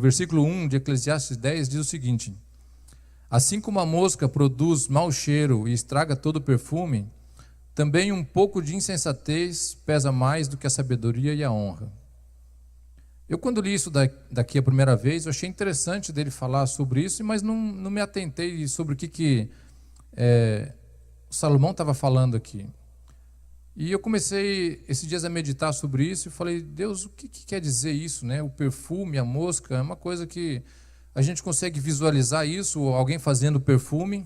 versículo 1 de Eclesiastes 10 diz o seguinte: assim como a mosca produz mau cheiro e estraga todo o perfume, também um pouco de insensatez pesa mais do que a sabedoria e a honra. Eu, quando li isso daqui a primeira vez, eu achei interessante dele falar sobre isso, mas não me atentei sobre o que Salomão estava falando aqui. E eu comecei esses dias a meditar sobre isso e falei: Deus, o que quer dizer isso, né? O perfume, a mosca, é uma coisa que a gente consegue visualizar isso, alguém fazendo perfume,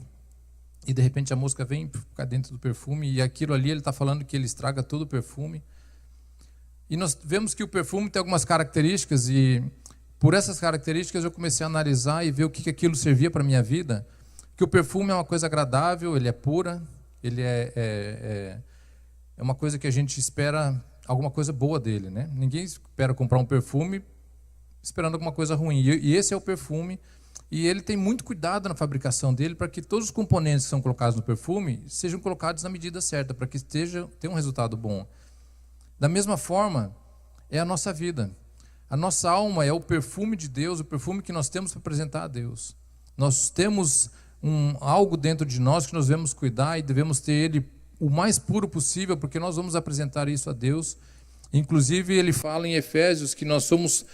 e de repente a mosca vem ficar dentro do perfume, e aquilo ali ele está falando que ele estraga todo o perfume. E nós vemos que o perfume tem algumas características, e por essas características eu comecei a analisar e ver o que aquilo servia para a minha vida. Que o perfume é uma coisa agradável, ele é pura, ele é uma coisa que a gente espera alguma coisa boa dele, né? Ninguém espera comprar um perfume esperando alguma coisa ruim. E esse é o perfume, e ele tem muito cuidado na fabricação dele para que todos os componentes que são colocados no perfume sejam colocados na medida certa, para que tenha um resultado bom. Da mesma forma, é a nossa vida. A nossa alma é o perfume de Deus, o perfume que nós temos para apresentar a Deus. Nós temos algo dentro de nós que nós devemos cuidar e devemos ter ele o mais puro possível, porque nós vamos apresentar isso a Deus. Inclusive, ele fala em Efésios que nós somos,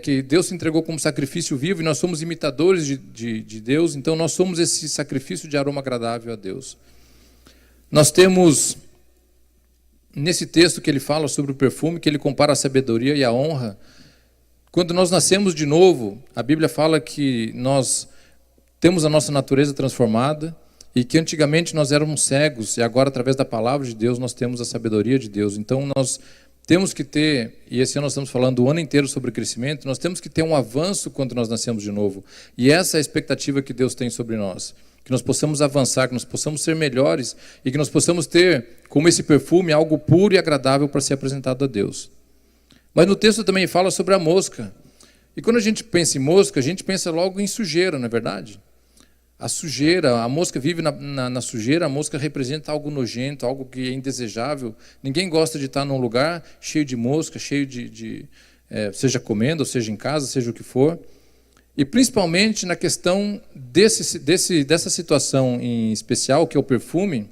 que Deus se entregou como sacrifício vivo e nós somos imitadores de Deus, então nós somos esse sacrifício de aroma agradável a Deus. Nós temos, nesse texto que ele fala sobre o perfume, que ele compara a sabedoria e a honra. Quando nós nascemos de novo, a Bíblia fala que nós temos a nossa natureza transformada, e que antigamente nós éramos cegos, e agora, através da palavra de Deus, nós temos a sabedoria de Deus. Então, nós temos que ter, e esse ano nós estamos falando o ano inteiro sobre crescimento, nós temos que ter um avanço quando nós nascemos de novo. E essa é a expectativa que Deus tem sobre nós. Que nós possamos avançar, que nós possamos ser melhores, e que nós possamos ter, como esse perfume, algo puro e agradável para ser apresentado a Deus. Mas no texto também fala sobre a mosca. E quando a gente pensa em mosca, a gente pensa logo em sujeira, não é verdade? A sujeira, a mosca vive na sujeira, a mosca representa algo nojento, algo que é indesejável. Ninguém gosta de estar num lugar cheio de mosca, cheio seja comendo, ou seja em casa, seja o que for. E principalmente na questão dessa situação em especial, que é o perfume,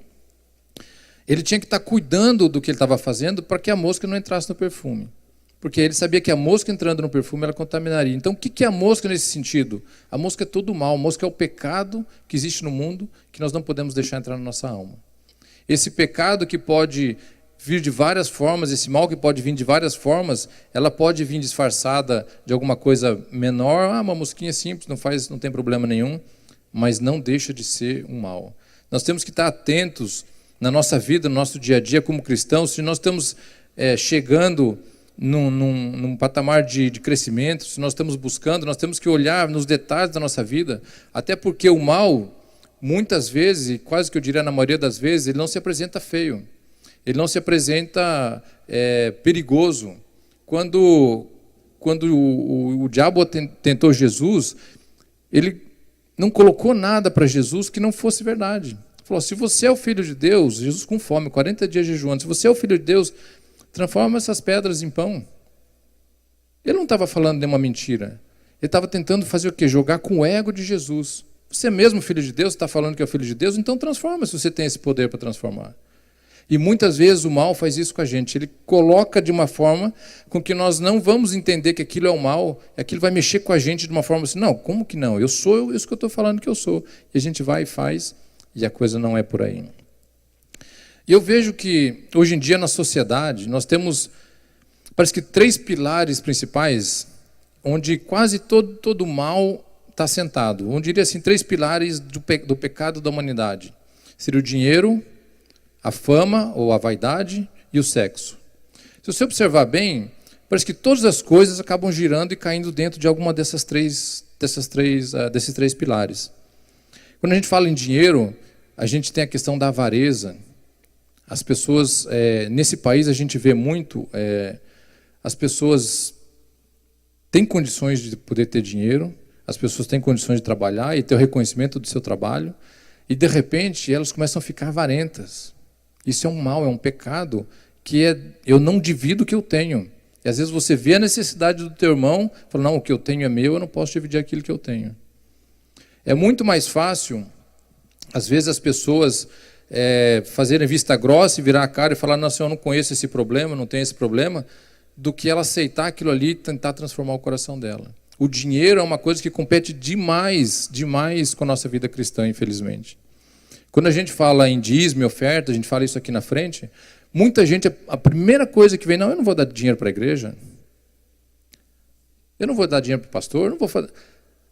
ele tinha que estar cuidando do que ele estava fazendo para que a mosca não entrasse no perfume. Porque ele sabia que a mosca entrando no perfume, ela contaminaria. Então, o que é a mosca nesse sentido? A mosca é todo o mal. A mosca é o pecado que existe no mundo, que nós não podemos deixar entrar na nossa alma. Esse pecado que pode vir de várias formas, esse mal que pode vir de várias formas, ela pode vir disfarçada de alguma coisa menor. Uma mosquinha simples, não tem problema nenhum, mas não deixa de ser um mal. Nós temos que estar atentos na nossa vida, no nosso dia a dia como cristãos, se nós estamos chegando num patamar de crescimento, se nós estamos buscando, nós temos que olhar nos detalhes da nossa vida, até porque o mal, muitas vezes, e quase que eu diria na maioria das vezes, ele não se apresenta feio, ele não se apresenta perigoso. Quando o diabo tentou Jesus, ele não colocou nada para Jesus que não fosse verdade. Ele falou: se você é o Filho de Deus, Jesus com fome, 40 dias jejuando, se você é o Filho de Deus, transforma essas pedras em pão. Ele não estava falando de uma mentira. Ele estava tentando fazer o quê? Jogar com o ego de Jesus. Você mesmo, Filho de Deus, está falando que é o Filho de Deus, então transforma, se você tem esse poder para transformar. E muitas vezes o mal faz isso com a gente. Ele coloca de uma forma com que nós não vamos entender que aquilo é o mal, e aquilo vai mexer com a gente de uma forma assim: não, como que não? Eu sou isso que eu estou falando que eu sou. E a gente vai e faz, e a coisa não é por aí. E eu vejo que, hoje em dia, na sociedade, nós temos, parece que 3 pilares principais, onde quase todo o mal está assentado. Eu diria assim, 3 pilares do pecado da humanidade. Seria o dinheiro, a fama, ou a vaidade, e o sexo. Se você observar bem, parece que todas as coisas acabam girando e caindo dentro de alguma desses três pilares. Quando a gente fala em dinheiro, a gente tem a questão da avareza. As pessoas, nesse país a gente vê muito, as pessoas têm condições de poder ter dinheiro, as pessoas têm condições de trabalhar e ter o reconhecimento do seu trabalho, e de repente elas começam a ficar avarentas. Isso é um mal, é um pecado que eu não divido que eu tenho. E às vezes você vê a necessidade do teu irmão, fala, não, o que eu tenho é meu, eu não posso dividir aquilo que eu tenho. É muito mais fácil, às vezes, as pessoas fazerem vista grossa e virar a cara e falar, não, senhor, eu não conheço esse problema, não tenho esse problema, do que ela aceitar aquilo ali e tentar transformar o coração dela. O dinheiro é uma coisa que compete demais com a nossa vida cristã, infelizmente. Quando a gente fala em dízimo e oferta, a gente fala isso aqui na frente, muita gente, a primeira coisa que vem, não, eu não vou dar dinheiro para a igreja, eu não vou dar dinheiro para o pastor, eu não vou fazer...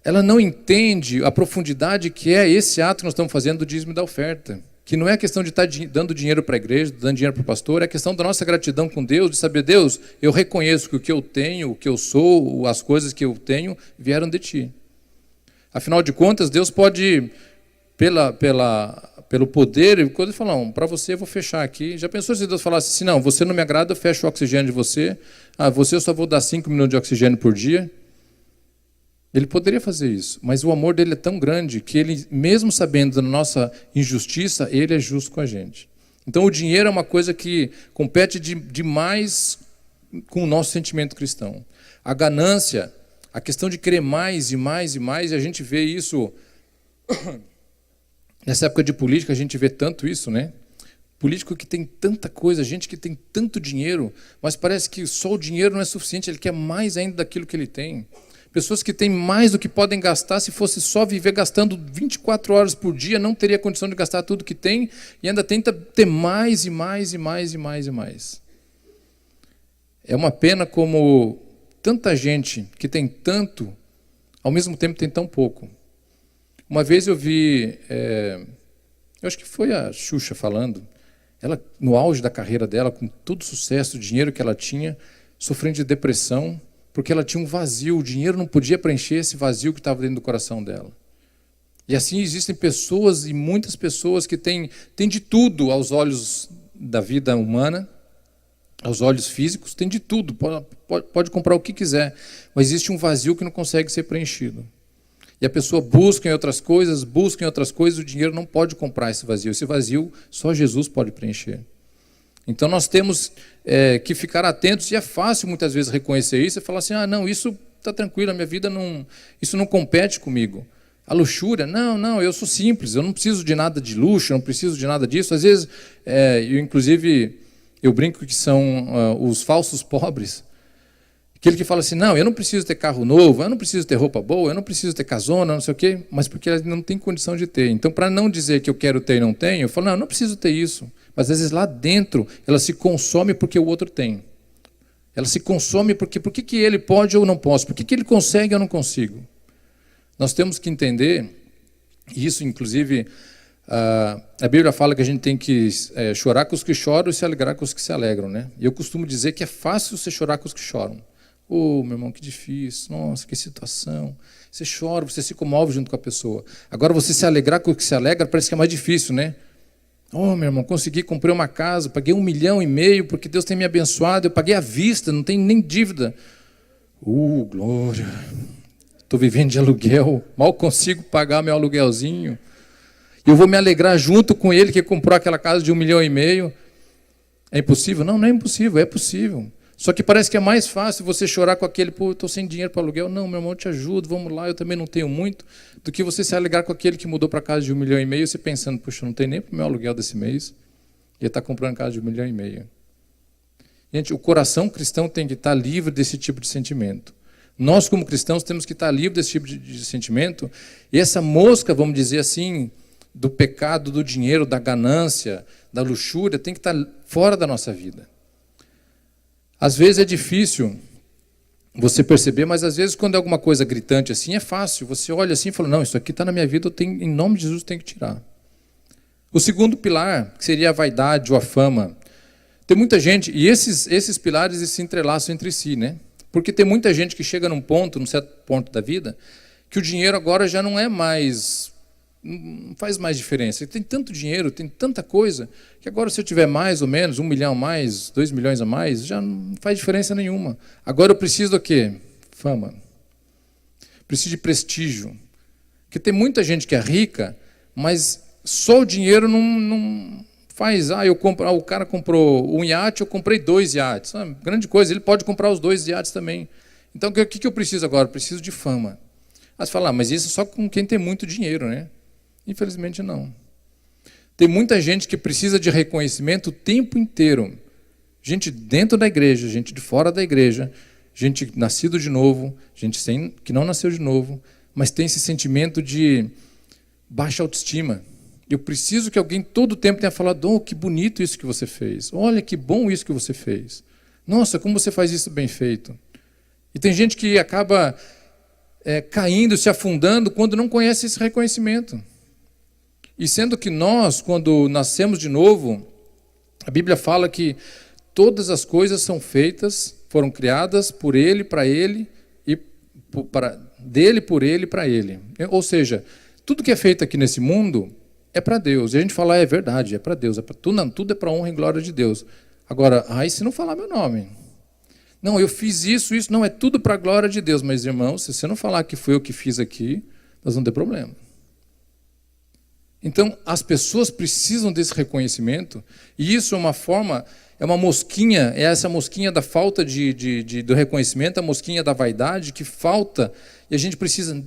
Ela não entende a profundidade que é esse ato que nós estamos fazendo do dízimo e da oferta. Que não é a questão de estar dando dinheiro para a igreja, dando dinheiro para o pastor, é a questão da nossa gratidão com Deus, de saber, Deus, eu reconheço que o que eu tenho, o que eu sou, as coisas que eu tenho, vieram de Ti. Afinal de contas, Deus pode, pelo poder, quando Ele fala, para você eu vou fechar aqui. Já pensou se Deus falasse assim, não, você não me agrada, eu fecho o oxigênio de você, você eu só vou dar 5 minutos de oxigênio por dia? Ele poderia fazer isso, mas o amor dele é tão grande que ele, mesmo sabendo da nossa injustiça, ele é justo com a gente. Então o dinheiro é uma coisa que compete demais com o nosso sentimento cristão. A ganância, a questão de querer mais e mais e mais, e a gente vê isso, nessa época de política a gente vê tanto isso, né? Político que tem tanta coisa, gente que tem tanto dinheiro, mas parece que só o dinheiro não é suficiente, ele quer mais ainda daquilo que ele tem. Pessoas que têm mais do que podem gastar, se fosse só viver gastando 24 horas por dia, não teria condição de gastar tudo que tem, e ainda tenta ter mais e mais e mais e mais e mais. É uma pena como tanta gente que tem tanto, ao mesmo tempo tem tão pouco. Uma vez eu vi, eu acho que foi a Xuxa falando, ela no auge da carreira dela, com todo o sucesso, o dinheiro que ela tinha, sofrendo de depressão, porque ela tinha um vazio, o dinheiro não podia preencher esse vazio que estava dentro do coração dela. E assim existem pessoas, e muitas pessoas, que têm de tudo aos olhos da vida humana, aos olhos físicos, tem de tudo, pode comprar o que quiser, mas existe um vazio que não consegue ser preenchido. E a pessoa busca em outras coisas, o dinheiro não pode comprar esse vazio só Jesus pode preencher. Então nós temos que ficar atentos, e é fácil muitas vezes reconhecer isso e falar assim, não, isso está tranquilo, a minha vida isso não compete comigo. A luxúria, não, eu sou simples, eu não preciso de nada de luxo, eu não preciso de nada disso. Às vezes, eu brinco que são os falsos pobres, aquele que fala assim, não, eu não preciso ter carro novo, eu não preciso ter roupa boa, eu não preciso ter casona, não sei o quê, mas porque ele não tem condição de ter. Então, para não dizer que eu quero ter e não tenho, eu falo, não, eu não preciso ter isso. Mas às vezes lá dentro ela se consome porque o outro tem. Ela se consome porque por que ele pode ou não posso? Por que ele consegue ou eu não consigo? Nós temos que entender, e isso inclusive a Bíblia fala que a gente tem que chorar com os que choram e se alegrar com os que se alegram, né? E eu costumo dizer que é fácil você chorar com os que choram. Meu irmão, que difícil, nossa, que situação. Você chora, você se comove junto com a pessoa. Agora você se alegrar com o que se alegra parece que é mais difícil, né? Meu irmão, consegui, comprei uma casa, paguei 1,5 milhão, porque Deus tem me abençoado, eu paguei à vista, não tenho nem dívida. Glória, estou vivendo de aluguel, mal consigo pagar meu aluguelzinho. E eu vou me alegrar junto com ele que comprou aquela casa de 1,5 milhão. É impossível? Não é impossível, é possível. Só que parece que é mais fácil você chorar com aquele, eu estou sem dinheiro para aluguel. Não, meu irmão, eu te ajudo, vamos lá, eu também não tenho muito. Do que você se alegrar com aquele que mudou para casa de 1,5 milhão, você pensando, puxa, não tem nem para o meu aluguel desse mês. E ele está comprando casa de 1,5 milhão. Gente, o coração cristão tem que estar livre desse tipo de sentimento. Nós, como cristãos, temos que estar livres desse tipo de sentimento. E essa mosca, vamos dizer assim, do pecado, do dinheiro, da ganância, da luxúria, tem que estar fora da nossa vida. Às vezes é difícil você perceber, mas às vezes quando é alguma coisa gritante assim, é fácil. Você olha assim e fala, não, isso aqui está na minha vida, em nome de Jesus eu tenho que tirar. O segundo pilar, que seria a vaidade ou a fama. Tem muita gente, e esses pilares se entrelaçam entre si, né? Porque tem muita gente que chega num certo ponto da vida, que o dinheiro agora já não é mais... não faz mais diferença. Tem tanto dinheiro, tem tanta coisa, que agora se eu tiver mais ou menos, 1 milhão a mais, 2 milhões a mais, já não faz diferença nenhuma. Agora eu preciso do quê? Fama. Preciso de prestígio. Porque tem muita gente que é rica, mas só o dinheiro não o cara comprou um iate, eu comprei 2 iates. Grande coisa, ele pode comprar os 2 iates também. Então, o que eu preciso agora? Eu preciso de fama. Aí você fala, mas isso é só com quem tem muito dinheiro, né? Infelizmente, não. Tem muita gente que precisa de reconhecimento o tempo inteiro. Gente dentro da igreja, gente de fora da igreja, gente nascido de novo, gente que não nasceu de novo, mas tem esse sentimento de baixa autoestima. Eu preciso que alguém todo o tempo tenha falado, oh, que bonito isso que você fez. Olha, que bom isso que você fez. Nossa, como você faz isso bem feito. E tem gente que acaba caindo, se afundando, quando não conhece esse reconhecimento. E sendo que nós, quando nascemos de novo, a Bíblia fala que todas as coisas são feitas, foram criadas por Ele, para Ele, e dele, por Ele, para Ele. Ou seja, tudo que é feito aqui nesse mundo é para Deus. E a gente fala, é verdade, é para Deus. Tudo é para a honra e glória de Deus. Agora, se não falar meu nome. Não, eu fiz isso, não, é tudo para a glória de Deus. Mas, irmãos, se você não falar que foi eu que fiz aqui, nós vamos ter problema. Então, as pessoas precisam desse reconhecimento, e isso é uma forma, é uma mosquinha, é essa mosquinha da falta do reconhecimento, a mosquinha da vaidade que falta, e a gente precisa,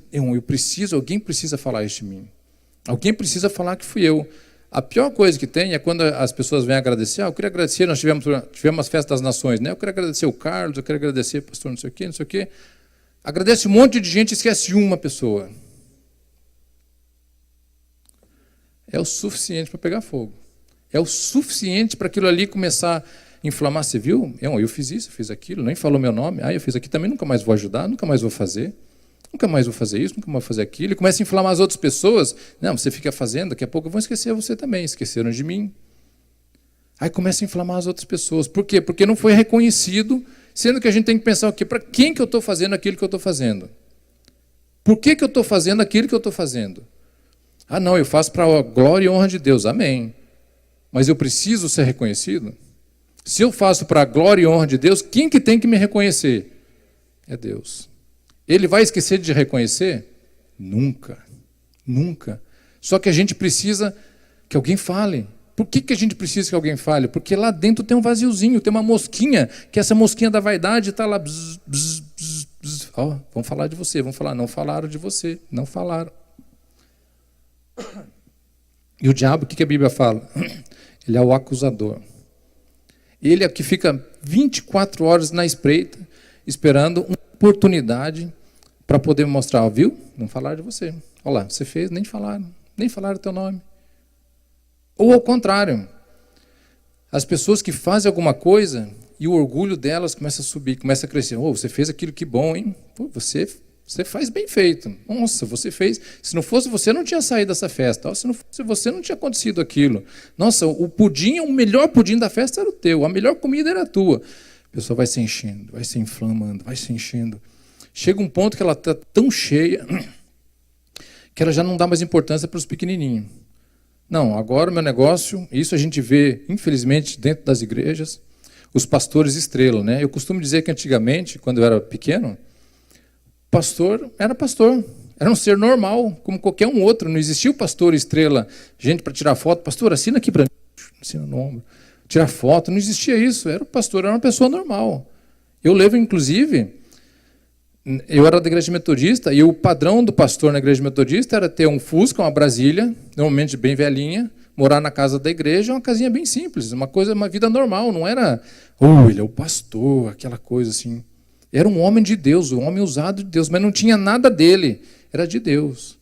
alguém precisa falar isso de mim. Alguém precisa falar que fui eu. A pior coisa que tem é quando as pessoas vêm agradecer. Eu queria agradecer, nós tivemos as festas das nações, né? Eu quero agradecer o Carlos, eu quero agradecer o pastor não sei o quê. Agradece um monte de gente e esquece uma pessoa. É o suficiente para pegar fogo. É o suficiente para aquilo ali começar a inflamar. Você viu? Eu fiz isso, eu fiz aquilo, nem falou meu nome. Eu fiz aqui também, nunca mais vou ajudar, nunca mais vou fazer. Nunca mais vou fazer isso, nunca mais vou fazer aquilo. E começa a inflamar as outras pessoas. Não, você fica fazendo, daqui a pouco vão esquecer você também. Esqueceram de mim. Aí começa a inflamar as outras pessoas. Por quê? Porque não foi reconhecido, sendo que a gente tem que pensar o quê? Para quem que eu estou fazendo aquilo que eu estou fazendo? Por que eu estou fazendo aquilo que eu estou fazendo? Não, eu faço para a glória e honra de Deus. Amém. Mas eu preciso ser reconhecido? Se eu faço para a glória e honra de Deus, quem que tem que me reconhecer? É Deus. Ele vai esquecer de reconhecer? Nunca. Nunca. Só que a gente precisa que alguém fale. Por que a gente precisa que alguém fale? Porque lá dentro tem um vaziozinho, tem uma mosquinha, que essa mosquinha da vaidade está lá. Bzz, bzz, bzz, bzz. Vão falar de você, vão falar, não falaram de você, não falaram. E o diabo, o que a Bíblia fala? Ele é o acusador. Ele é que fica 24 horas na espreita, esperando uma oportunidade para poder mostrar, viu? Não falaram de você. Olha lá, você fez, nem falaram o teu nome. Ou ao contrário, as pessoas que fazem alguma coisa e o orgulho delas começa a subir, começa a crescer. Você fez aquilo, que bom, hein? Você faz bem feito. Nossa, você fez. Se não fosse você, não tinha saído dessa festa. Se não fosse você, não tinha acontecido aquilo. Nossa, o melhor pudim da festa era o teu, a melhor comida era a tua. A pessoa vai se enchendo, vai se inflamando, vai se enchendo. Chega um ponto que ela está tão cheia que ela já não dá mais importância para os pequenininhos. Não, agora o meu negócio, isso a gente vê, infelizmente, dentro das igrejas, os pastores estrela, né? Eu costumo dizer que antigamente, quando eu era pequeno, pastor era pastor, era um ser normal, como qualquer um outro. Não existia o pastor estrela, gente para tirar foto. Pastor, assina aqui para mim, assina no ombro. Tirar foto, não existia isso. Era o pastor, era uma pessoa normal. Eu lembro, inclusive, eu era da igreja metodista e o padrão do pastor na igreja metodista era ter um Fusca, uma Brasília, normalmente bem velhinha, morar na casa da igreja, uma casinha bem simples, uma vida normal, não era, ele é o pastor, aquela coisa assim. Era um homem de Deus, um homem usado de Deus, mas não tinha nada dele, era de Deus.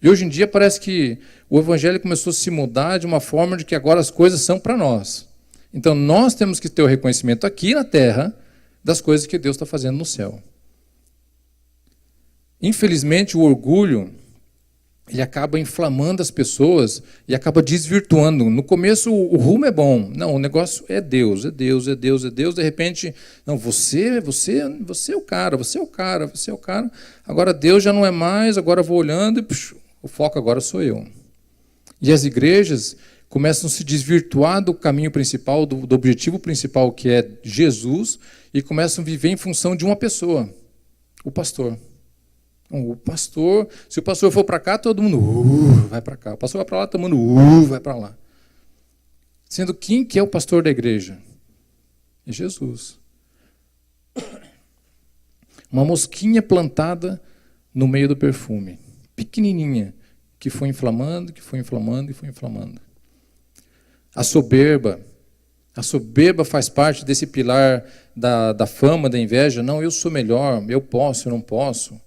E hoje em dia parece que o evangelho começou a se mudar de uma forma de que agora as coisas são para nós. Então nós temos que ter o reconhecimento aqui na terra das coisas que Deus está fazendo no céu. Infelizmente, o orgulho, ele acaba inflamando as pessoas e acaba desvirtuando. No começo, o rumo é bom. Não, o negócio é Deus, é Deus, é Deus, é Deus. De repente, não, você é o cara, você é o cara, você é o cara. Agora Deus já não é mais, agora eu vou olhando e o foco agora sou eu. E as igrejas começam a se desvirtuar do caminho principal, do objetivo principal, que é Jesus, e começam a viver em função de uma pessoa, o pastor. O pastor, se o pastor for para cá, todo mundo vai para cá. O pastor vai para lá, todo mundo vai para lá. Sendo quem que é o pastor da igreja? É Jesus. Uma mosquinha plantada no meio do perfume, pequenininha, que foi inflamando, que foi inflamando e foi inflamando. A soberba faz parte desse pilar da fama, da inveja. Não, eu sou melhor, eu posso, eu não posso.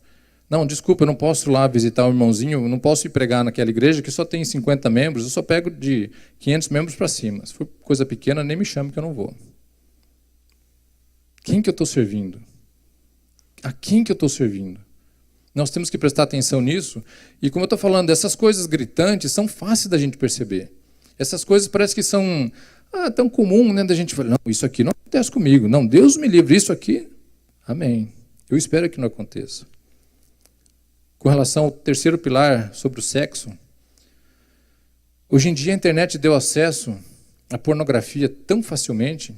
Não, desculpa, eu não posso ir lá visitar o irmãozinho, eu não posso ir pregar naquela igreja que só tem 50 membros, eu só pego de 500 membros para cima. Se for coisa pequena, nem me chame que eu não vou. Quem que eu estou servindo? A quem que eu estou servindo? Nós temos que prestar atenção nisso. E como eu estou falando, essas coisas gritantes são fáceis da gente perceber. Essas coisas parece que são tão comum, né, da gente falar, não, isso aqui não acontece comigo. Não, Deus me livre, isso aqui, amém. Eu espero que não aconteça. Com relação ao terceiro pilar sobre o sexo, hoje em dia a internet deu acesso à pornografia tão facilmente,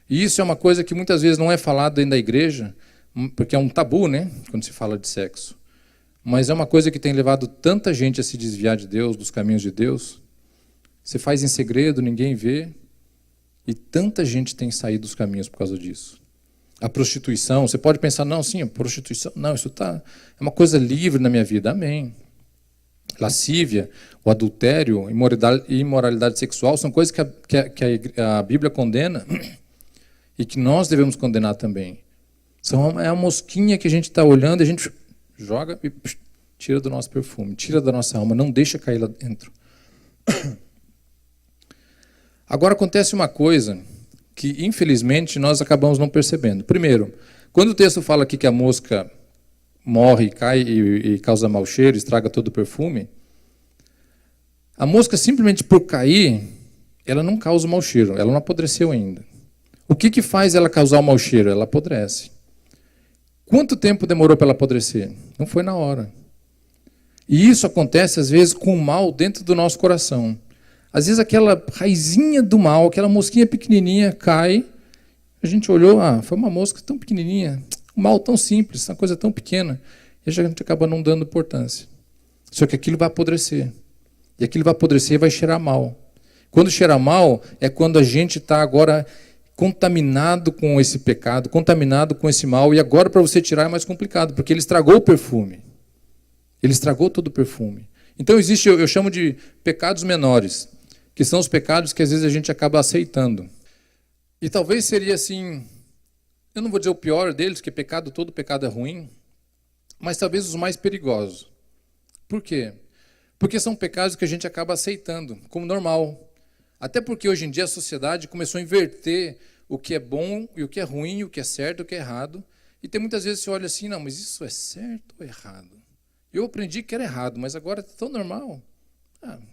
e isso é uma coisa que muitas vezes não é falado dentro da igreja, porque é um tabu, né, quando se fala de sexo. Mas é uma coisa que tem levado tanta gente a se desviar de Deus, dos caminhos de Deus. Você faz em segredo, ninguém vê, e tanta gente tem saído dos caminhos por causa disso. A prostituição, você pode pensar, não, sim, a prostituição, não, isso é uma coisa livre na minha vida, amém. Lascívia, o adultério, imoralidade sexual, são coisas que a Bíblia condena e que nós devemos condenar também. É a mosquinha que a gente está olhando, a gente joga e tira do nosso perfume, tira da nossa alma, não deixa cair lá dentro. Agora acontece uma coisa que, infelizmente, nós acabamos não percebendo. Primeiro, quando o texto fala aqui que a mosca morre, cai e causa mau cheiro, estraga todo o perfume, a mosca, simplesmente por cair, ela não causa mau cheiro, ela não apodreceu ainda. O que faz ela causar o mau cheiro? Ela apodrece. Quanto tempo demorou para ela apodrecer? Não foi na hora. E isso acontece, às vezes, com o mal dentro do nosso coração. Às vezes aquela raizinha do mal, aquela mosquinha pequenininha cai, a gente olhou, foi uma mosca tão pequenininha, um mal tão simples, uma coisa tão pequena, e a gente acaba não dando importância. Só que aquilo vai apodrecer. E aquilo vai apodrecer e vai cheirar mal. Quando cheira mal, é quando a gente está agora contaminado com esse pecado, contaminado com esse mal, e agora para você tirar é mais complicado, porque ele estragou o perfume. Ele estragou todo o perfume. Então existe, eu chamo de pecados menores, que são os pecados que às vezes a gente acaba aceitando. E talvez seria assim, eu não vou dizer o pior deles, porque todo pecado é ruim, mas talvez os mais perigosos. Por quê? Porque são pecados que a gente acaba aceitando como normal. Até porque hoje em dia a sociedade começou a inverter o que é bom e o que é ruim, o que é certo e o que é errado. E tem muitas vezes você olha assim, não, mas isso é certo ou errado? Eu aprendi que era errado, mas agora é tão normal.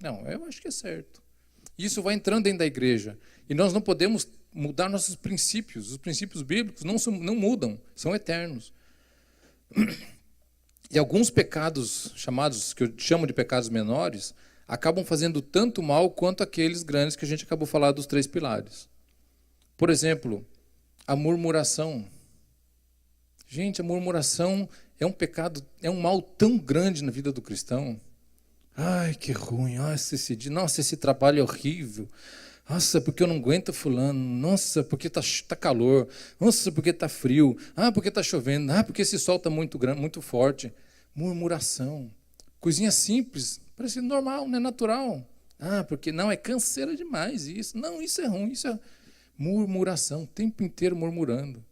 Não, eu acho que é certo. Isso vai entrando dentro da igreja. E nós não podemos mudar nossos princípios. Os princípios bíblicos não mudam, são eternos. E alguns pecados chamados, que eu chamo de pecados menores, acabam fazendo tanto mal quanto aqueles grandes que a gente acabou de falar dos 3 pilares. Por exemplo, a murmuração. Gente, a murmuração é um pecado, é um mal tão grande na vida do cristão. Ai, que ruim, nossa, esse trabalho é horrível. Nossa, porque eu não aguento fulano. Nossa, porque tá calor. Nossa, porque tá frio. Porque tá chovendo. Porque esse sol tá muito grande, muito forte. Murmuração. Coisinha simples, parece normal, não é natural. Porque não, é canseira demais isso. Não, isso é ruim, isso é murmuração, o tempo inteiro murmurando.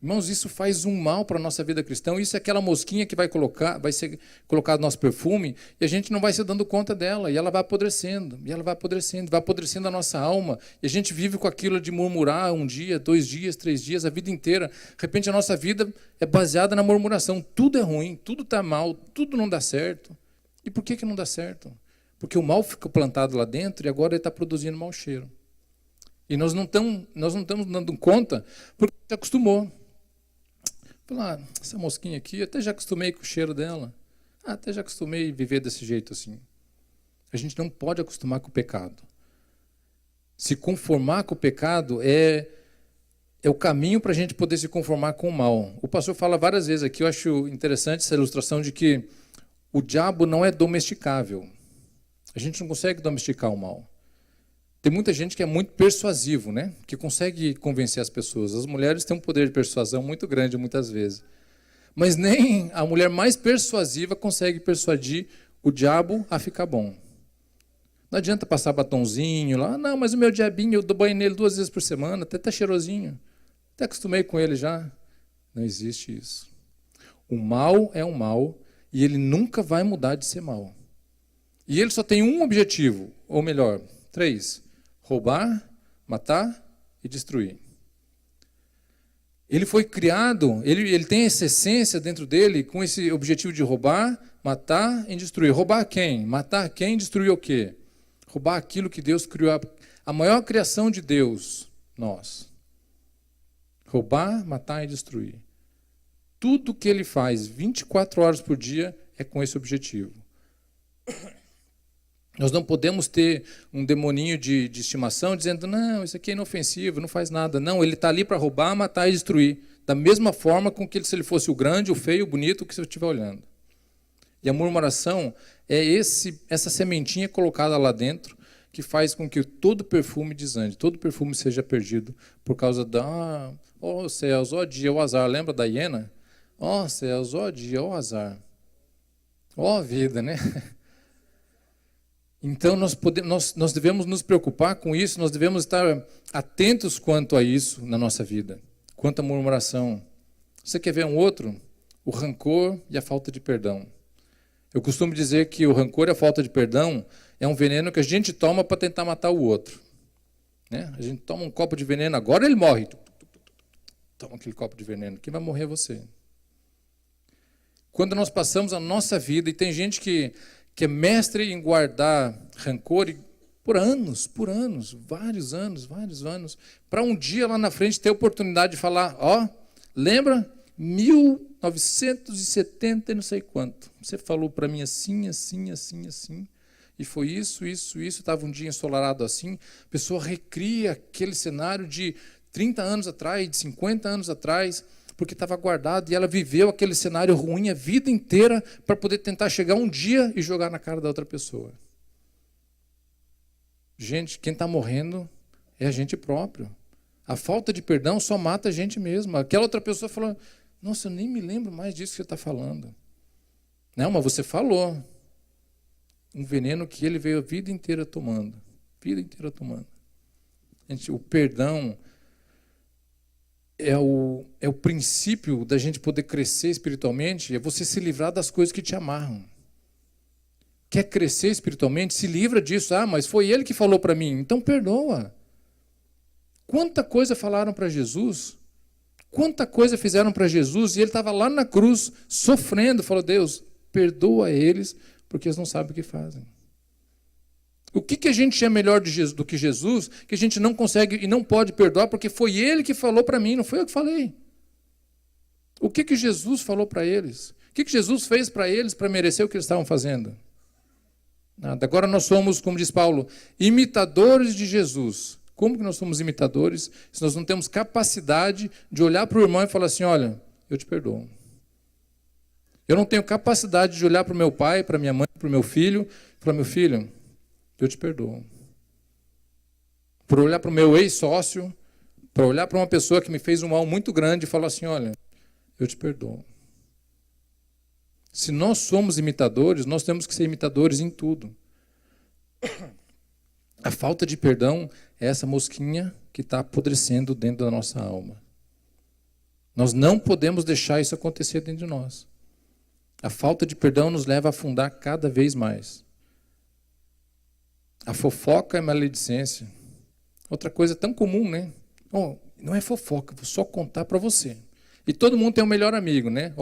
Irmãos, isso faz um mal para a nossa vida cristã. Isso é aquela mosquinha que vai ser colocada no nosso perfume e a gente não vai se dando conta dela. E ela vai apodrecendo, vai apodrecendo a nossa alma. E a gente vive com aquilo de murmurar 1 dia, 2 dias, 3 dias, a vida inteira. De repente a nossa vida é baseada na murmuração. Tudo é ruim, tudo está mal, tudo não dá certo. E por que não dá certo? Porque o mal ficou plantado lá dentro e agora ele está produzindo mau cheiro. E nós não estamos dando conta porque a gente acostumou. Falar, essa mosquinha aqui, eu até já acostumei com o cheiro dela. Até já acostumei a viver desse jeito assim. A gente não pode acostumar com o pecado. Se conformar com o pecado é o caminho para a gente poder se conformar com o mal. O pastor fala várias vezes aqui, eu acho interessante essa ilustração de que o diabo não é domesticável. A gente não consegue domesticar o mal. Tem muita gente que é muito persuasivo, né? Que consegue convencer as pessoas. As mulheres têm um poder de persuasão muito grande muitas vezes. Mas nem a mulher mais persuasiva consegue persuadir o diabo a ficar bom. Não adianta passar batonzinho lá. Não, mas o meu diabinho, eu dou banho nele 2 vezes por semana, até tá cheirosinho. Até acostumei com ele já. Não existe isso. O mal é um mal e ele nunca vai mudar de ser mal. E ele só tem um objetivo, ou melhor, 3. Roubar, matar e destruir. Ele foi criado, ele tem essa essência dentro dele com esse objetivo de roubar, matar e destruir. Roubar quem? Matar quem? Destruir o quê? Roubar aquilo que Deus criou. A maior criação de Deus, nós. Roubar, matar e destruir. Tudo que ele faz 24 horas por dia é com esse objetivo. Nós não podemos ter um demoninho de estimação dizendo, não, isso aqui é inofensivo, não faz nada. Não, ele está ali para roubar, matar e destruir. Da mesma forma com que se ele fosse o grande, o feio, o bonito, que você estiver olhando. E a murmuração é essa sementinha colocada lá dentro que faz com que todo perfume desande, todo perfume seja perdido por céus, ó dia, ó azar. Lembra da hiena? Ó céus, ó dia, ó azar. Ó vida, né? Então nós devemos nos preocupar com isso, nós devemos estar atentos quanto a isso na nossa vida, quanto à murmuração. Você quer ver um outro? O rancor e a falta de perdão. Eu costumo dizer que o rancor e a falta de perdão é um veneno que a gente toma para tentar matar o outro. Né? A gente toma um copo de veneno, agora ele morre. Toma aquele copo de veneno, quem vai morrer é você. Quando nós passamos a nossa vida, e tem gente que é mestre em guardar rancor por anos, vários anos, para um dia lá na frente ter a oportunidade de falar, ó, lembra? 1970 e não sei quanto. Você falou para mim assim, e foi isso, estava um dia ensolarado assim. A pessoa recria aquele cenário de 30 anos atrás, de 50 anos atrás, porque estava guardado e ela viveu aquele cenário ruim a vida inteira para poder tentar chegar um dia e jogar na cara da outra pessoa. Gente, quem está morrendo é a gente próprio. A falta de perdão só mata a gente mesmo. Aquela outra pessoa falou, nossa, eu nem me lembro mais disso que você está falando. Não, mas você falou. Um veneno que ele veio a vida inteira tomando. Gente, o perdão é o princípio da gente poder crescer espiritualmente, é você se livrar das coisas que te amarram. Quer crescer espiritualmente? Se livra disso. Ah, mas foi ele que falou para mim. Então perdoa. Quanta coisa falaram para Jesus? Quanta coisa fizeram para Jesus? E ele estava lá na cruz, sofrendo. Falou, Deus, perdoa eles, porque eles não sabem o que fazem. O que a gente é melhor do que Jesus, que a gente não consegue e não pode perdoar, porque foi ele que falou para mim, não foi eu que falei. O que Jesus falou para eles? O que Jesus fez para eles para merecer o que eles estavam fazendo? Nada. Agora nós somos, como diz Paulo, imitadores de Jesus. Como que nós somos imitadores se nós não temos capacidade de olhar para o irmão e falar assim, olha, eu te perdoo. Eu não tenho capacidade de olhar para o meu pai, para minha mãe, para o meu filho, e falar, meu filho, eu te perdoo. Para olhar para o meu ex-sócio, para olhar para uma pessoa que me fez um mal muito grande e falar assim, olha, eu te perdoo. Se nós somos imitadores, nós temos que ser imitadores em tudo. A falta de perdão é essa mosquinha que está apodrecendo dentro da nossa alma. Nós não podemos deixar isso acontecer dentro de nós. A falta de perdão nos leva a afundar cada vez mais. A fofoca é maledicência. Outra coisa tão comum, né? Não é fofoca, vou só contar para você. E todo mundo tem um melhor amigo, né?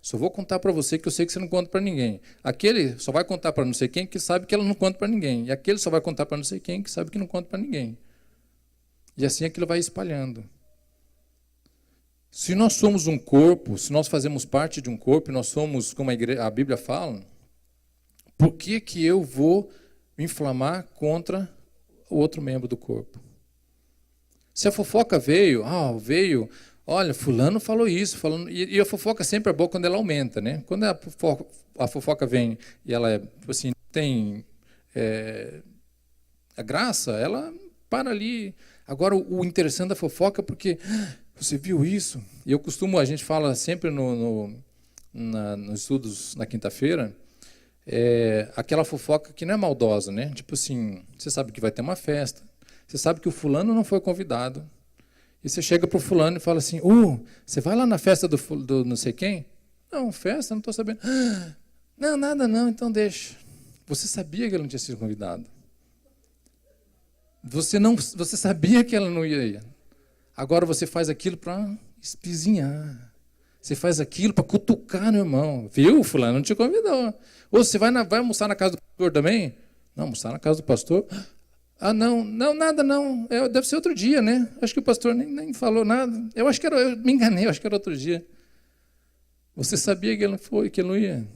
Só vou contar para você que eu sei que você não conta para ninguém. Aquele só vai contar para não sei quem que sabe que ela não conta para ninguém. E aquele só vai contar para não sei quem que sabe que não conta para ninguém. E assim aquilo vai espalhando. Se nós somos um corpo, se nós fazemos parte de um corpo, nós somos, como a Bíblia fala, por que eu vou me inflamar contra o outro membro do corpo? Se a fofoca veio, olha, fulano falou isso, e a fofoca sempre é boa quando ela aumenta, né? Quando a fofoca vem e ela tem A graça, ela para ali. Agora, o interessante da fofoca é porque você viu isso? E a gente fala sempre nos estudos na quinta-feira, aquela fofoca que não é maldosa, né? Tipo assim, você sabe que vai ter uma festa, você sabe que o fulano não foi convidado, e você chega para o fulano e fala assim, você vai lá na festa do não sei quem? Não, festa, não estou sabendo. Não, nada não, então deixa. Você sabia que ele não tinha sido convidado. Você sabia que ela não ia ir. Agora você faz aquilo para espizinhar. Você faz aquilo para cutucar no irmão. Viu? Fulano não te convidou. Ou você vai almoçar na casa do pastor também? Não, almoçar na casa do pastor? Ah, não, nada não. Deve ser outro dia, né? Acho que o pastor nem falou nada. Eu me enganei, acho que era outro dia. Você sabia que ele não foi, que ele não ia?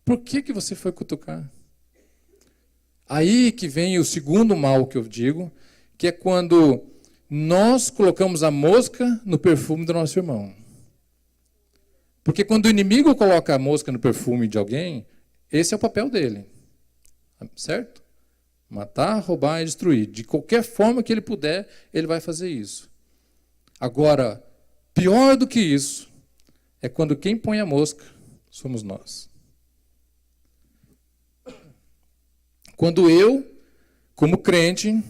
Por que você foi cutucar? Aí que vem o segundo mal que eu digo, que é quando nós colocamos a mosca no perfume do nosso irmão. Porque quando o inimigo coloca a mosca no perfume de alguém, esse é o papel dele. Certo? Matar, roubar e destruir. De qualquer forma que ele puder, ele vai fazer isso. Agora, pior do que isso, é quando quem põe a mosca somos nós. Quando eu, como crente,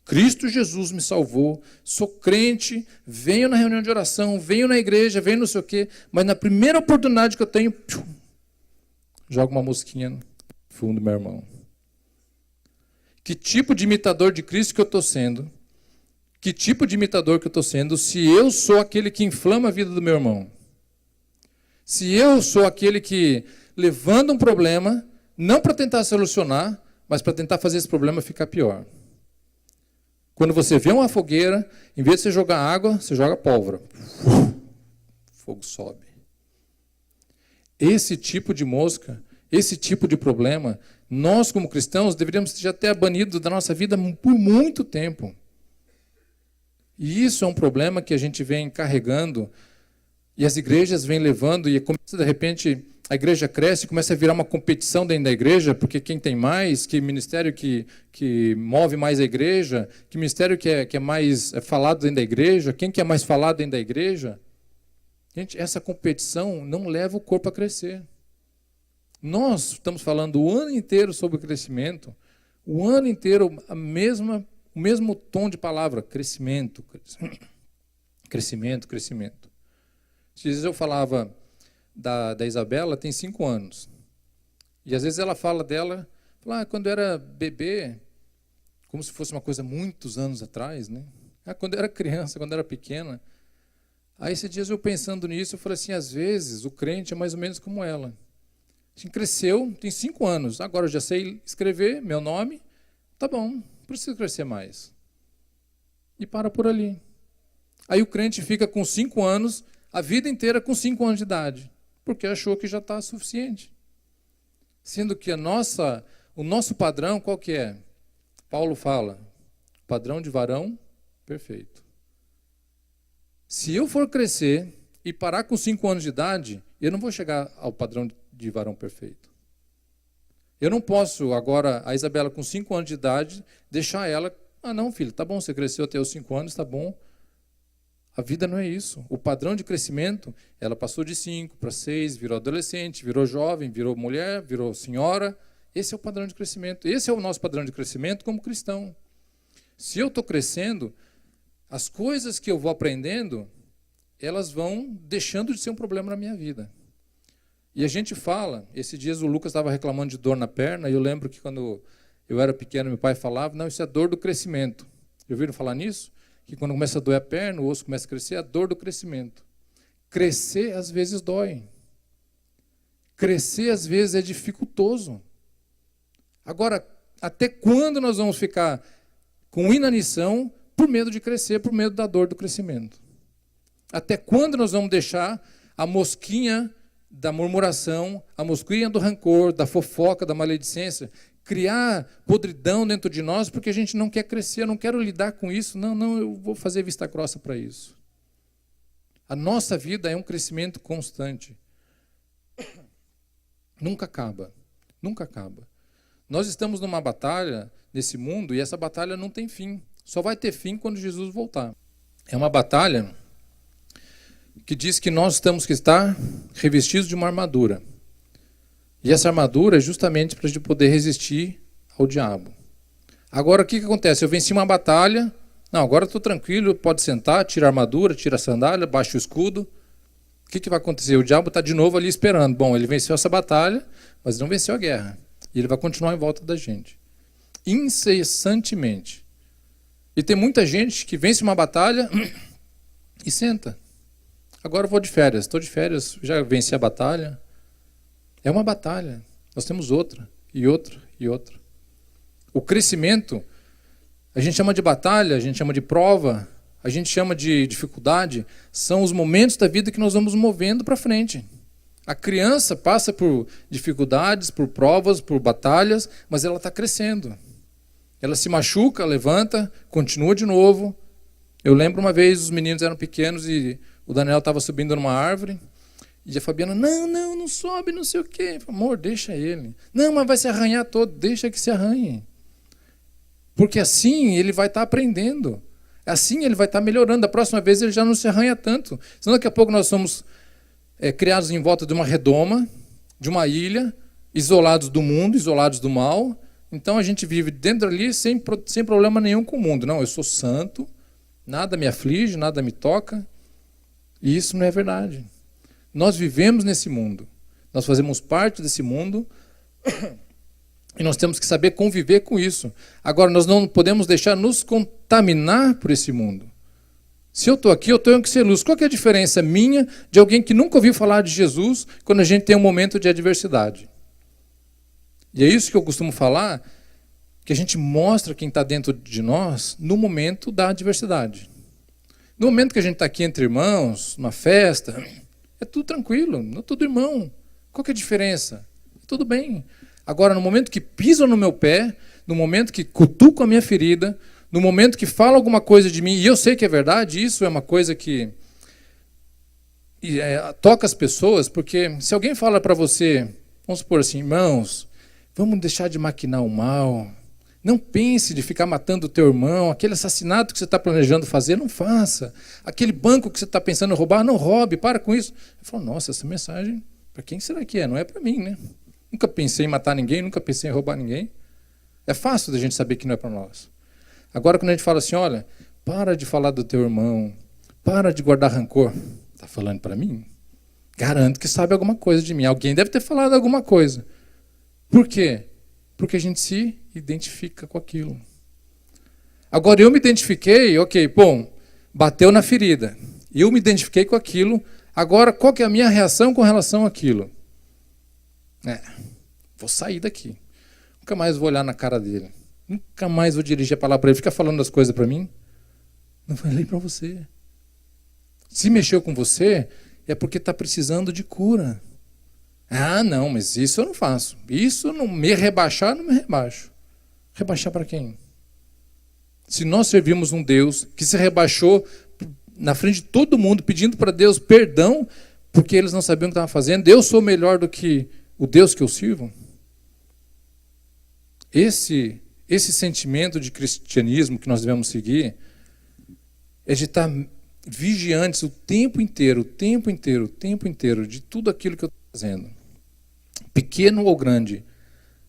Cristo Jesus me salvou, sou crente, venho na reunião de oração, venho na igreja, venho não sei o quê, mas na primeira oportunidade que eu tenho, jogo uma mosquinha no fundo do meu irmão. Que tipo de imitador de Cristo que eu estou sendo? Que tipo de imitador que eu estou sendo se eu sou aquele que inflama a vida do meu irmão? Se eu sou aquele que levanta um problema, não para tentar solucionar, mas para tentar fazer esse problema ficar pior. Quando você vê uma fogueira, em vez de você jogar água, você joga pólvora. Fogo sobe. Esse tipo de mosca, esse tipo de problema, nós como cristãos deveríamos já ter banido da nossa vida por muito tempo. E isso é um problema que a gente vem carregando, e as igrejas vêm levando, e começa de repente... A igreja cresce, começa a virar uma competição dentro da igreja, porque quem tem mais, que ministério que move mais a igreja, que ministério que é mais falado dentro da igreja, quem que é mais falado dentro da igreja. Gente, essa competição não leva o corpo a crescer. Nós estamos falando o ano inteiro sobre crescimento, o ano inteiro o mesmo tom de palavra, crescimento, crescimento, crescimento. Às vezes eu falava... Da Isabela tem 5 anos. E às vezes ela fala dela, quando era bebê, como se fosse uma coisa muitos anos atrás, né? Quando era criança, quando era pequena. Aí esses dias eu pensando nisso, eu falei assim, às vezes o crente é mais ou menos como ela. A gente cresceu, tem 5 anos, agora eu já sei escrever meu nome, tá bom, não preciso crescer mais. E para por ali. Aí o crente fica com 5 anos, a vida inteira com 5 anos de idade. Porque achou que já está suficiente. Sendo que o nosso padrão, qual que é? Paulo fala, padrão de varão perfeito. Se eu for crescer e parar com 5 anos de idade, eu não vou chegar ao padrão de varão perfeito. Eu não posso agora, a Isabela com 5 anos de idade, deixar ela, não filho, tá bom, você cresceu até os 5 anos, tá bom. A vida não é isso. O padrão de crescimento, ela passou de 5 para 6, virou adolescente, virou jovem, virou mulher, virou senhora. Esse é o padrão de crescimento. Esse é o nosso padrão de crescimento como cristão. Se eu estou crescendo, as coisas que eu vou aprendendo, elas vão deixando de ser um problema na minha vida. E a gente fala, esses dias o Lucas estava reclamando de dor na perna, e eu lembro que quando eu era pequeno, meu pai falava, não, isso é dor do crescimento. Já ouviram falar nisso? Que quando começa a doer a perna, o osso começa a crescer, é a dor do crescimento. Crescer, às vezes, dói. Crescer, às vezes, é dificultoso. Agora, até quando nós vamos ficar com inanição por medo de crescer, por medo da dor do crescimento? Até quando nós vamos deixar a mosquinha da murmuração, a mosquinha do rancor, da fofoca, da maledicência, criar podridão dentro de nós, porque a gente não quer crescer, eu não quero lidar com isso, não, eu vou fazer vista grossa para isso. A nossa vida é um crescimento constante. Nunca acaba, nunca acaba. Nós estamos numa batalha, nesse mundo e essa batalha não tem fim. Só vai ter fim quando Jesus voltar. É uma batalha que diz que nós temos que estar revestidos de uma armadura. E essa armadura é justamente para a gente poder resistir ao diabo. Agora, o que acontece? Eu venci uma batalha, não, agora estou tranquilo, pode sentar, tira a armadura, tira a sandália, baixa o escudo. O que vai acontecer? O diabo está de novo ali esperando. Bom, ele venceu essa batalha, mas não venceu a guerra. E ele vai continuar em volta da gente. Incessantemente. E tem muita gente que vence uma batalha e senta. Agora eu vou de férias. Estou de férias, já venci a batalha. É uma batalha. Nós temos outra, e outra, e outra. O crescimento, a gente chama de batalha, a gente chama de prova, a gente chama de dificuldade. São os momentos da vida que nós vamos movendo para frente. A criança passa por dificuldades, por provas, por batalhas, mas ela está crescendo. Ela se machuca, levanta, continua de novo. Eu lembro uma vez, os meninos eram pequenos e o Daniel estava subindo numa árvore. E a Fabiana, não sobe, não sei o quê. Amor, deixa ele. Não, mas vai se arranhar todo. Deixa que se arranhe. Porque assim ele vai estar aprendendo. Assim ele vai estar melhorando. Da próxima vez ele já não se arranha tanto. Senão daqui a pouco nós somos criados em volta de uma redoma, de uma ilha, isolados do mundo, isolados do mal. Então a gente vive dentro ali sem problema nenhum com o mundo. Não, eu sou santo, nada me aflige, nada me toca. E isso não é verdade. Nós vivemos nesse mundo. Nós fazemos parte desse mundo e nós temos que saber conviver com isso. Agora, nós não podemos deixar nos contaminar por esse mundo. Se eu estou aqui, eu tenho que ser luz. Qual que é a diferença minha de alguém que nunca ouviu falar de Jesus quando a gente tem um momento de adversidade? E é isso que eu costumo falar, que a gente mostra quem está dentro de nós no momento da adversidade. No momento que a gente está aqui entre irmãos, numa festa, é tudo tranquilo, é tudo irmão. Qual que é a diferença? Tudo bem. Agora, no momento que pisam no meu pé, no momento que cutucam a minha ferida, no momento que falam alguma coisa de mim, e eu sei que é verdade, isso é uma coisa que toca as pessoas, porque se alguém fala para você, vamos supor assim, irmãos, vamos deixar de maquinar o mal, não pense de ficar matando o teu irmão, aquele assassinato que você está planejando fazer, não faça. Aquele banco que você está pensando em roubar, não roube, para com isso. Eu falo, nossa, essa mensagem, para quem será que é? Não é para mim, né? Nunca pensei em matar ninguém, nunca pensei em roubar ninguém. É fácil da gente saber que não é para nós. Agora, quando a gente fala assim, olha, para de falar do teu irmão, para de guardar rancor. Está falando para mim? Garanto que sabe alguma coisa de mim. Alguém deve ter falado alguma coisa. Por quê? Porque a gente se identifica com aquilo. Agora, eu me identifiquei, ok, bom, bateu na ferida. Eu me identifiquei com aquilo. Agora, qual que é a minha reação com relação àquilo? Vou sair daqui. Nunca mais vou olhar na cara dele. Nunca mais vou dirigir a palavra para ele. Fica falando as coisas para mim. Não falei para você. Se mexeu com você, é porque está precisando de cura. Ah, não, mas isso eu não faço. Isso não me rebaixar, não me rebaixo. Rebaixar para quem? Se nós servimos um Deus que se rebaixou na frente de todo mundo, pedindo para Deus perdão, porque eles não sabiam o que estavam fazendo, eu sou melhor do que o Deus que eu sirvo? Esse sentimento de cristianismo que nós devemos seguir é de estar vigiantes o tempo inteiro de tudo aquilo que eu estou fazendo. Pequeno ou grande.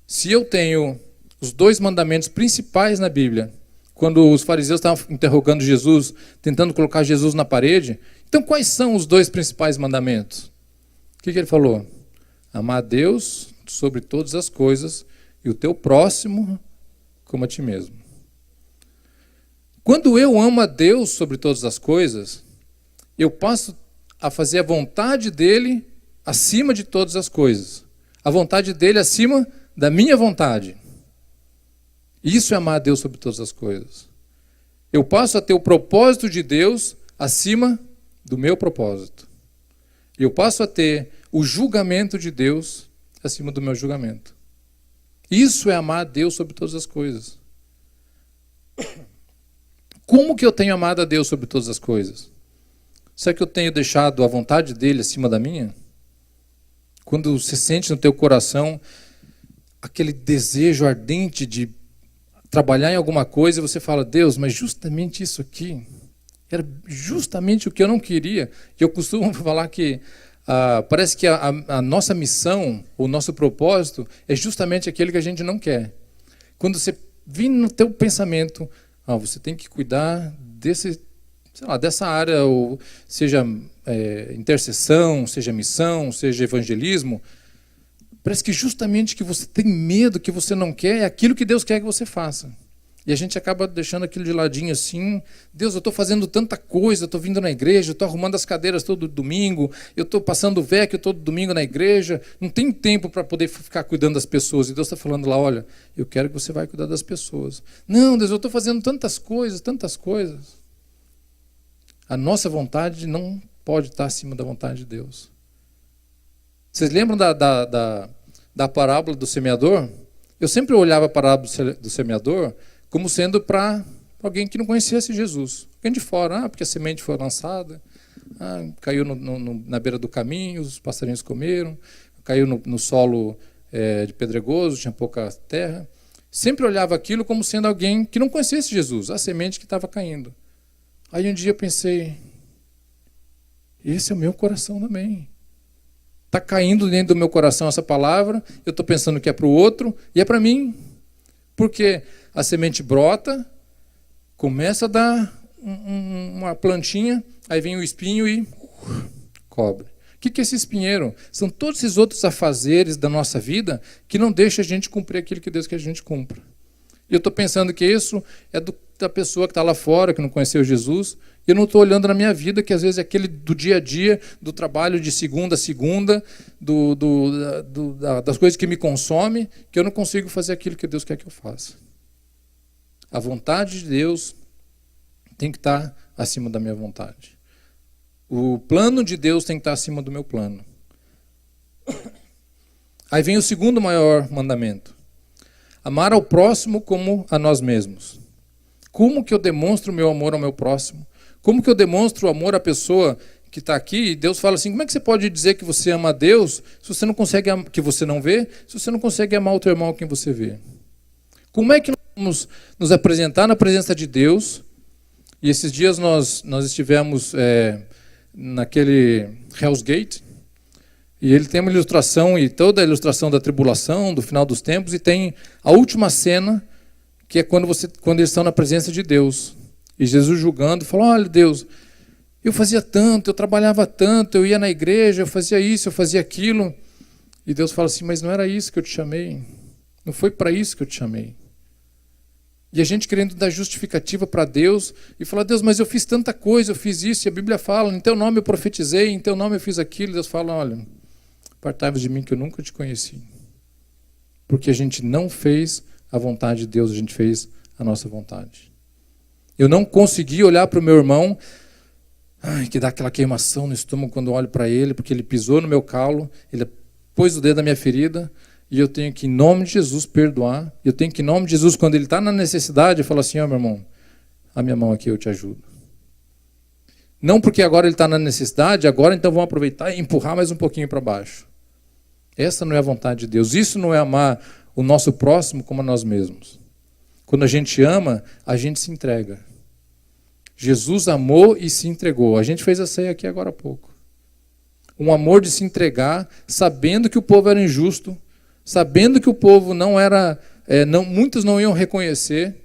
Se eu tenho os 2 mandamentos principais na Bíblia, quando os fariseus estavam interrogando Jesus, tentando colocar Jesus na parede, então quais são os 2 principais mandamentos? O que ele falou? Amar a Deus sobre todas as coisas e o teu próximo como a ti mesmo. Quando eu amo a Deus sobre todas as coisas, eu passo a fazer a vontade dele acima de todas as coisas. A vontade dele acima da minha vontade. Isso é amar a Deus sobre todas as coisas. Eu passo a ter o propósito de Deus acima do meu propósito. Eu passo a ter o julgamento de Deus acima do meu julgamento. Isso é amar a Deus sobre todas as coisas. Como que eu tenho amado a Deus sobre todas as coisas? Será que eu tenho deixado a vontade dele acima da minha? Quando você sente no teu coração aquele desejo ardente de trabalhar em alguma coisa e você fala, Deus, mas justamente isso aqui era justamente o que eu não queria. E eu costumo falar que parece que a nossa missão, o nosso propósito é justamente aquele que a gente não quer. Quando você vir no teu pensamento, você tem que cuidar dessa área, ou seja intercessão, seja missão, seja evangelismo, parece que justamente que você tem medo, que você não quer, é aquilo que Deus quer que você faça. E a gente acaba deixando aquilo de ladinho assim. Deus, eu estou fazendo tanta coisa, estou vindo na igreja, estou arrumando as cadeiras todo domingo, eu estou passando o vecchio todo domingo na igreja, não tem tempo para poder ficar cuidando das pessoas. E Deus está falando lá, olha, eu quero que você vai cuidar das pessoas. Não, Deus, eu estou fazendo tantas coisas, tantas coisas. A nossa vontade não pode estar acima da vontade de Deus. Vocês lembram da parábola do semeador? Eu sempre olhava a parábola do semeador como sendo para alguém que não conhecesse Jesus. Alguém de fora, porque a semente foi lançada, caiu na beira do caminho, os passarinhos comeram, caiu no solo de pedregoso, tinha pouca terra. Sempre olhava aquilo como sendo alguém que não conhecesse Jesus, a semente que estava caindo. Aí um dia eu pensei, esse é o meu coração também. Está caindo dentro do meu coração essa palavra, eu estou pensando que é para o outro, e é para mim. Porque a semente brota, começa a dar uma plantinha, aí vem o espinho e cobre. O que é esse espinheiro? São todos esses outros afazeres da nossa vida que não deixam a gente cumprir aquilo que Deus quer que a gente cumpra. E eu estou pensando que isso é da pessoa que está lá fora, que não conheceu Jesus, e eu não estou olhando na minha vida, que às vezes é aquele do dia a dia, do trabalho de segunda a segunda, das coisas que me consomem, que eu não consigo fazer aquilo que Deus quer que eu faça. A vontade de Deus tem que estar acima da minha vontade. O plano de Deus tem que estar acima do meu plano. Aí vem o segundo maior mandamento. Amar ao próximo como a nós mesmos. Como que eu demonstro o meu amor ao meu próximo? Como que eu demonstro o amor à pessoa que está aqui? E Deus fala assim, como é que você pode dizer que você ama a Deus se você não consegue, que você não vê, se você não consegue amar o teu irmão a quem você vê? Como é que nós vamos nos apresentar na presença de Deus? E esses dias nós estivemos naquele Hell's Gate, e ele tem uma ilustração, e toda a ilustração da tribulação, do final dos tempos, e tem a última cena, que é quando eles estão na presença de Deus. E Jesus julgando, falou, olha Deus, eu fazia tanto, eu trabalhava tanto, eu ia na igreja, eu fazia isso, eu fazia aquilo. E Deus fala assim, mas não era isso que eu te chamei. Não foi para isso que eu te chamei. E a gente querendo dar justificativa para Deus e falar, Deus, mas eu fiz tanta coisa, eu fiz isso, e a Bíblia fala, em teu nome eu profetizei, em teu nome eu fiz aquilo. Deus fala, olha, apartai-vos de mim que eu nunca te conheci. Porque a gente não fez a vontade de Deus, a gente fez a nossa vontade. Eu não consegui olhar para o meu irmão, que dá aquela queimação no estômago quando eu olho para ele, porque ele pisou no meu calo, ele pôs o dedo na minha ferida, e eu tenho que, em nome de Jesus, perdoar. Eu tenho que, em nome de Jesus, quando ele está na necessidade, eu falo assim, meu irmão, a minha mão aqui eu te ajudo. Não porque agora ele está na necessidade, agora então vamos aproveitar e empurrar mais um pouquinho para baixo. Essa não é a vontade de Deus. Isso não é amar o nosso próximo como a nós mesmos. Quando a gente ama, a gente se entrega. Jesus amou e se entregou. A gente fez a ceia aqui agora há pouco. Um amor de se entregar, sabendo que o povo era injusto, sabendo que o povo não era, muitos não iam reconhecer,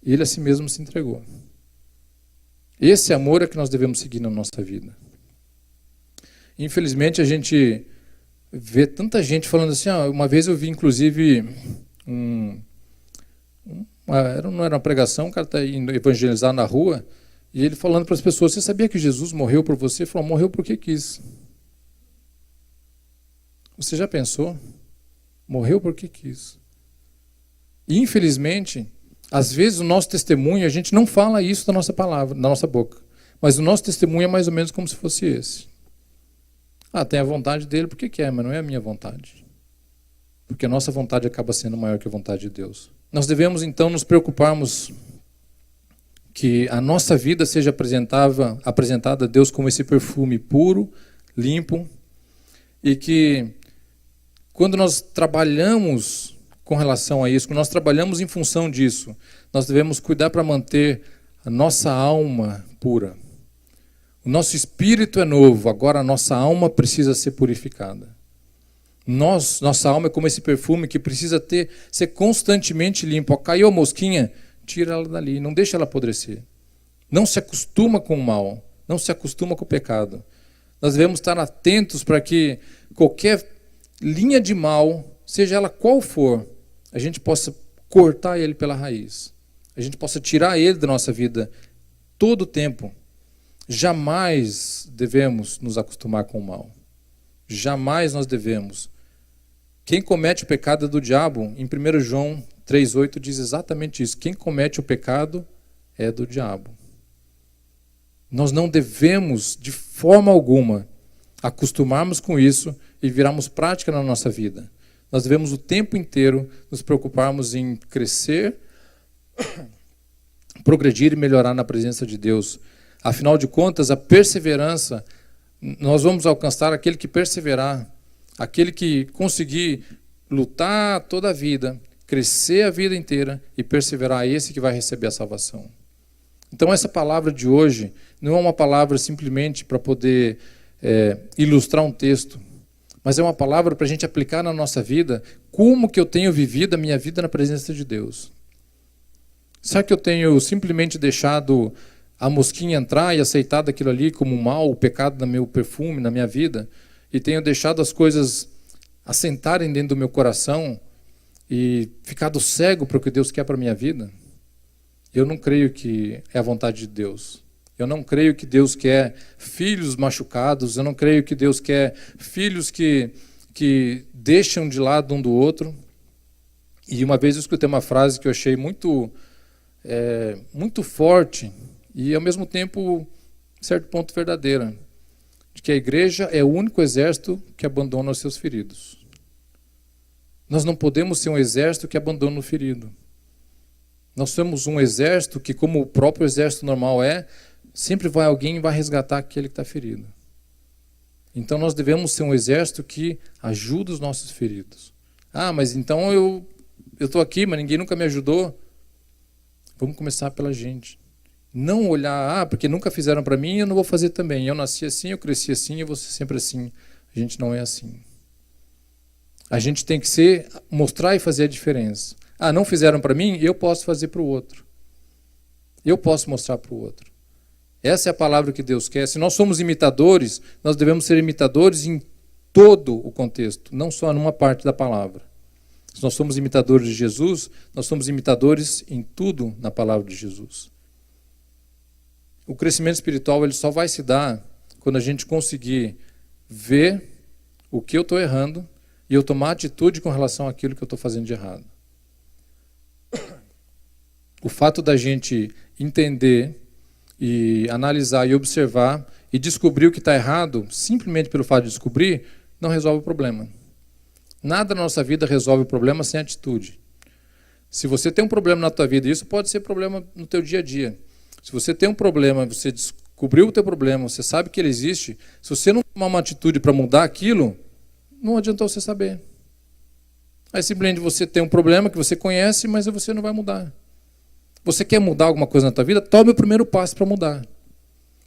e ele a si mesmo se entregou. Esse amor é que nós devemos seguir na nossa vida. Infelizmente a gente vê tanta gente falando assim, uma vez eu vi inclusive não era uma pregação, o cara está indo evangelizar na rua, e ele falando para as pessoas, você sabia que Jesus morreu por você? Ele falou, morreu porque quis. Você já pensou? Morreu porque quis. E infelizmente, às vezes o nosso testemunho, a gente não fala isso da nossa palavra, da nossa boca, mas o nosso testemunho é mais ou menos como se fosse esse. Tem a vontade dele porque quer, mas não é a minha vontade. Porque a nossa vontade acaba sendo maior que a vontade de Deus. Nós devemos então nos preocuparmos que a nossa vida seja apresentada a Deus como esse perfume puro, limpo, e que quando nós trabalhamos com relação a isso, nós trabalhamos em função disso. Nós devemos cuidar para manter a nossa alma pura. O nosso espírito é novo, agora a nossa alma precisa ser purificada. Nossa alma é como esse perfume que precisa ser constantemente limpo. Caiu a mosquinha, tira ela dali, não deixa ela apodrecer. Não se acostuma com o mal, não se acostuma com o pecado. Nós devemos estar atentos para que qualquer linha de mal, seja ela qual for, a gente possa cortar ele pela raiz. A gente possa tirar ele da nossa vida todo o tempo. Jamais devemos nos acostumar com o mal. Jamais nós devemos. Quem comete o pecado é do diabo. Em 1 João 3,8 diz exatamente isso. Quem comete o pecado é do diabo. Nós não devemos, de forma alguma, acostumarmos com isso e virarmos prática na nossa vida. Nós devemos o tempo inteiro nos preocuparmos em crescer, progredir e melhorar na presença de Deus. Afinal de contas, a perseverança, nós vamos alcançar aquele que perseverar, aquele que conseguir lutar toda a vida, crescer a vida inteira e perseverar, esse que vai receber a salvação. Então essa palavra de hoje não é uma palavra simplesmente para poder ilustrar um texto, mas é uma palavra para a gente aplicar na nossa vida como que eu tenho vivido a minha vida na presença de Deus. Será que eu tenho simplesmente deixado a mosquinha entrar e aceitado aquilo ali como um mal, o pecado no meu perfume, na minha vida, e tenho deixado as coisas assentarem dentro do meu coração e ficado cego para o que Deus quer para a minha vida? Eu não creio que é a vontade de Deus. Eu não creio que Deus quer filhos machucados, eu não creio que Deus quer filhos que deixam de lado um do outro. E uma vez eu escutei uma frase que eu achei muito forte e, ao mesmo tempo, em certo ponto, verdadeira, de que a igreja é o único exército que abandona os seus feridos. Nós não podemos ser um exército que abandona o ferido. Nós somos um exército que, como o próprio exército normal sempre vai alguém e vai resgatar aquele que está ferido. Então nós devemos ser um exército que ajuda os nossos feridos. Ah, mas então eu estou aqui, mas ninguém nunca me ajudou. Vamos começar pela gente. Não olhar, porque nunca fizeram para mim, eu não vou fazer também. Eu nasci assim, eu cresci assim, eu vou ser sempre assim. A gente não é assim. A gente tem que mostrar e fazer a diferença. Ah, não fizeram para mim, eu posso fazer para o outro. Eu posso mostrar para o outro. Essa é a palavra que Deus quer. Se nós somos imitadores, nós devemos ser imitadores em todo o contexto, não só numa parte da palavra. Se nós somos imitadores de Jesus, nós somos imitadores em tudo na palavra de Jesus. O crescimento espiritual ele só vai se dar quando a gente conseguir ver o que eu estou errando e eu tomar atitude com relação àquilo que eu estou fazendo de errado. O fato da gente entender e analisar e observar e descobrir o que está errado, simplesmente pelo fato de descobrir, não resolve o problema. Nada na nossa vida resolve o problema sem atitude. Se você tem um problema na tua vida, isso pode ser problema no teu dia a dia. Se você tem um problema, você descobriu o teu problema, você sabe que ele existe, se você não tomar uma atitude para mudar aquilo, não adiantou você saber. Aí simplesmente você tem um problema que você conhece, mas você não vai mudar. Você quer mudar alguma coisa na tua vida? Tome o primeiro passo para mudar.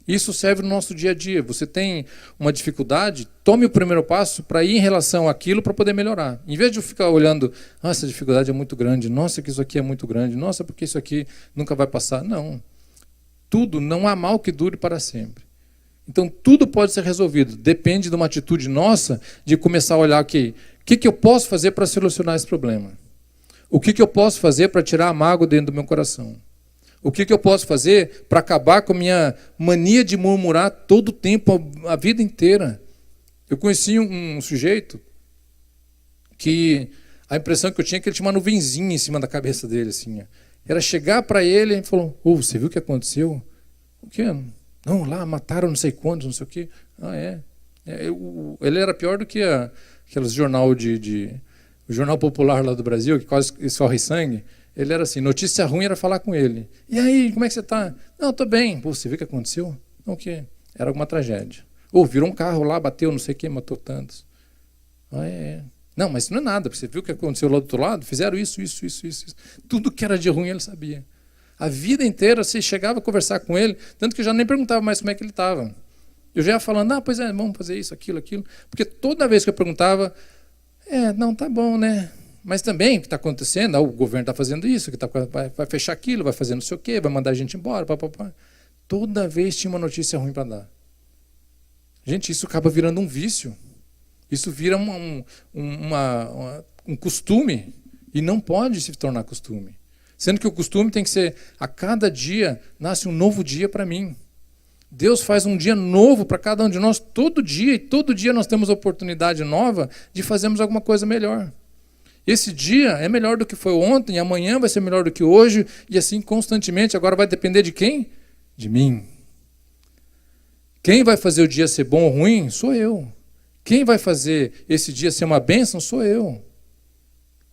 Isso serve no nosso dia a dia. Você tem uma dificuldade? Tome o primeiro passo para ir em relação àquilo para poder melhorar. Em vez de eu ficar olhando, essa dificuldade é muito grande, nossa, que isso aqui é muito grande, nossa, porque isso aqui nunca vai passar. Não. Tudo, não há mal que dure para sempre. Então tudo pode ser resolvido. Depende de uma atitude nossa de começar a olhar aqui. O que eu posso fazer para solucionar esse problema? O que eu posso fazer para tirar a mágoa dentro do meu coração? O que eu posso fazer para acabar com a minha mania de murmurar todo o tempo, a vida inteira? Eu conheci um sujeito que a impressão que eu tinha é que ele tinha uma nuvenzinha em cima da cabeça dele. Assim. Era chegar para ele e falou, você viu o que aconteceu? O quê? Não, lá mataram não sei quantos, não sei o quê. Ah, é? Ele era pior do que aqueles jornal o Jornal Popular lá do Brasil, que quase escorre sangue. Ele era assim, notícia ruim era falar com ele. E aí, como é que você está? Não, estou bem. Você viu o que aconteceu? Não, o quê? Era alguma tragédia. Virou um carro lá, bateu não sei quem, matou tantos. Não, mas isso não é nada. Você viu o que aconteceu lá do outro lado? Fizeram isso. Tudo que era de ruim ele sabia. A vida inteira você chegava a conversar com ele, tanto que eu já nem perguntava mais como é que ele estava. Eu já ia falando, pois é, vamos fazer isso, aquilo. Porque toda vez que eu perguntava, não, tá bom, né? Mas também o que está acontecendo, o governo está fazendo isso, vai fechar aquilo, vai fazer não sei o quê, vai mandar a gente embora, papapá. Toda vez tinha uma notícia ruim para dar. Gente, isso acaba virando um vício. Isso vira um costume e não pode se tornar costume. Sendo que o costume tem que ser, a cada dia nasce um novo dia para mim. Deus faz um dia novo para cada um de nós todo dia, e todo dia nós temos a oportunidade nova de fazermos alguma coisa melhor. Esse dia é melhor do que foi ontem, amanhã vai ser melhor do que hoje, e assim constantemente. Agora vai depender de quem? De mim. Quem vai fazer o dia ser bom ou ruim? Sou eu. Quem vai fazer esse dia ser uma bênção? Sou eu.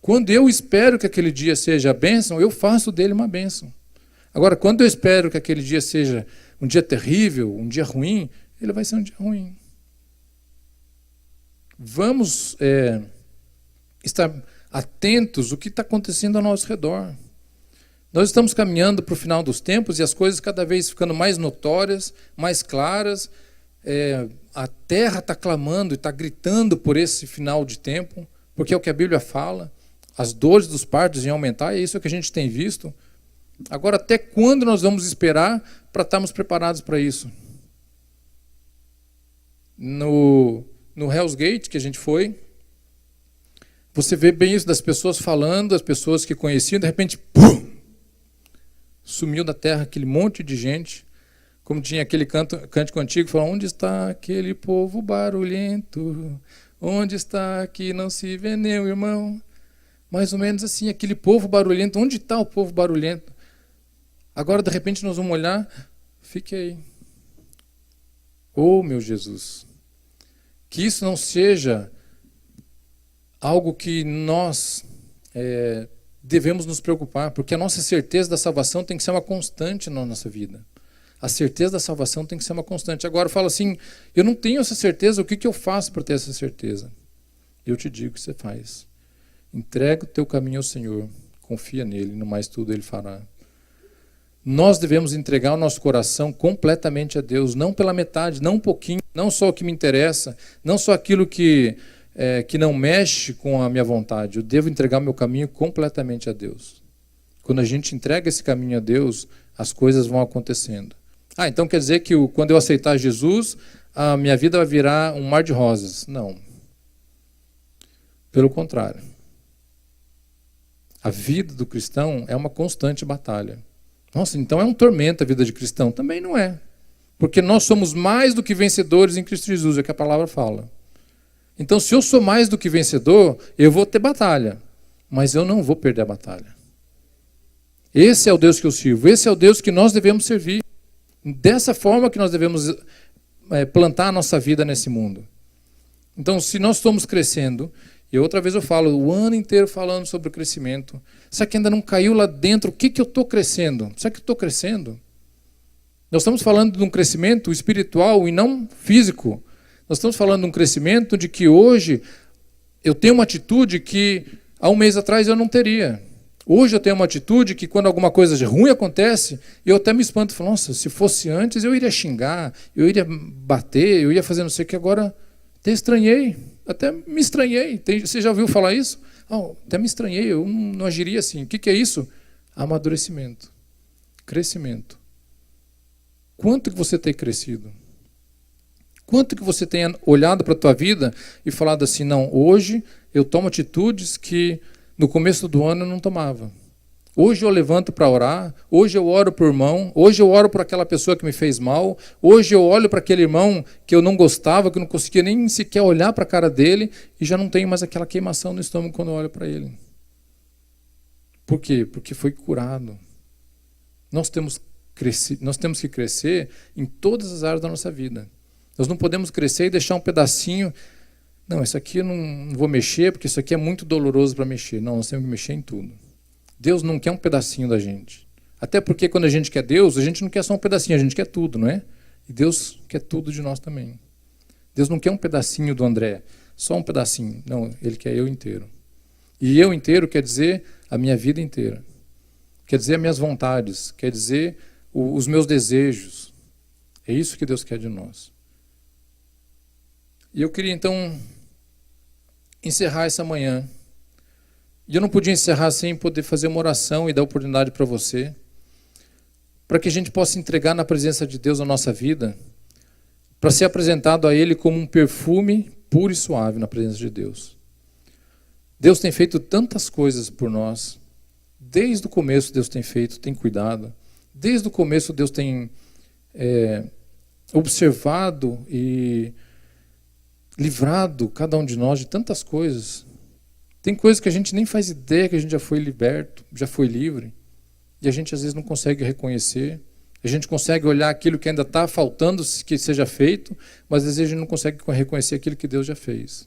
Quando eu espero que aquele dia seja a bênção, eu faço dele uma bênção. Agora, quando eu espero que aquele dia seja um dia terrível, um dia ruim, ele vai ser um dia ruim. Vamos estar atentos ao que está acontecendo ao nosso redor. Nós estamos caminhando para o final dos tempos e as coisas cada vez ficando mais notórias, mais claras. A terra está clamando e está gritando por esse final de tempo, porque é o que a Bíblia fala. As dores dos partos iam aumentar, e é isso que a gente tem visto. Agora, até quando nós vamos esperar para estarmos preparados para isso? No Hell's Gate, que a gente foi, você vê bem isso das pessoas falando, as pessoas que conheciam, de repente, pum, sumiu da terra aquele monte de gente, como tinha aquele cântico antigo, falando, onde está aquele povo barulhento? Onde está que não se vê nem o irmão? Mais ou menos assim, aquele povo barulhento, onde está o povo barulhento? Agora, de repente, nós vamos olhar, fiquei. Oh, meu Jesus, que isso não seja algo que nós devemos nos preocupar, porque a nossa certeza da salvação tem que ser uma constante na nossa vida. A certeza da salvação tem que ser uma constante. Agora, fala assim, eu não tenho essa certeza, o que eu faço para ter essa certeza? Eu te digo o que você faz. Entrega o teu caminho ao Senhor, confia nele, no mais tudo ele fará. Nós devemos entregar o nosso coração completamente a Deus, não pela metade, não um pouquinho, não só o que me interessa, não só aquilo que não mexe com a minha vontade. Eu devo entregar o meu caminho completamente a Deus. Quando a gente entrega esse caminho a Deus, as coisas vão acontecendo. Então quer dizer que quando eu aceitar Jesus, a minha vida vai virar um mar de rosas. Não. Pelo contrário. A vida do cristão é uma constante batalha. Nossa, então é um tormento a vida de cristão? Também não é. Porque nós somos mais do que vencedores em Cristo Jesus, é o que a palavra fala. Então, se eu sou mais do que vencedor, eu vou ter batalha. Mas eu não vou perder a batalha. Esse é o Deus que eu sirvo. Esse é o Deus que nós devemos servir. Dessa forma que nós devemos plantar a nossa vida nesse mundo. Então, se nós estamos crescendo, e outra vez eu falo, o ano inteiro falando sobre o crescimento. Será que ainda não caiu lá dentro? O que eu estou crescendo? Será que eu estou crescendo? Nós estamos falando de um crescimento espiritual e não físico. Nós estamos falando de um crescimento de que hoje eu tenho uma atitude que há um mês atrás eu não teria. Hoje eu tenho uma atitude que quando alguma coisa de ruim acontece, eu até me espanto e falo, nossa, se fosse antes eu iria xingar, eu iria bater, eu ia fazer não sei o que, agora até estranhei. Até me estranhei. Você já ouviu falar isso? Até me estranhei, eu não agiria assim. O que é isso? Amadurecimento. Crescimento. Quanto que você tem crescido? Quanto que você tem olhado para a tua vida e falado assim, não, hoje eu tomo atitudes que no começo do ano eu não tomava. Hoje eu levanto para orar, hoje eu oro por irmão, hoje eu oro por aquela pessoa que me fez mal, hoje eu olho para aquele irmão que eu não gostava, que eu não conseguia nem sequer olhar para a cara dele e já não tenho mais aquela queimação no estômago quando eu olho para ele. Por quê? Porque foi curado. Nós temos que crescer em todas as áreas da nossa vida. Nós não podemos crescer e deixar um pedacinho. Não, isso aqui eu não vou mexer porque isso aqui é muito doloroso para mexer. Não, nós temos que mexer em tudo. Deus não quer um pedacinho da gente. Até porque quando a gente quer Deus, a gente não quer só um pedacinho, a gente quer tudo, não é? E Deus quer tudo de nós também. Deus não quer um pedacinho do André, só um pedacinho. Não, Ele quer eu inteiro. E eu inteiro quer dizer a minha vida inteira. Quer dizer as minhas vontades, quer dizer os meus desejos. É isso que Deus quer de nós. E eu queria então encerrar essa manhã. E eu não podia encerrar sem poder fazer uma oração e dar oportunidade para você, para que a gente possa entregar na presença de Deus a nossa vida, para ser apresentado a Ele como um perfume puro e suave na presença de Deus. Deus tem feito tantas coisas por nós. Desde o começo Deus tem feito, tem cuidado. Desde o começo Deus tem observado e livrado cada um de nós de tantas coisas. Tem coisas que a gente nem faz ideia que a gente já foi liberto, já foi livre. E a gente às vezes não consegue reconhecer. A gente consegue olhar aquilo que ainda está faltando que seja feito, mas às vezes a gente não consegue reconhecer aquilo que Deus já fez.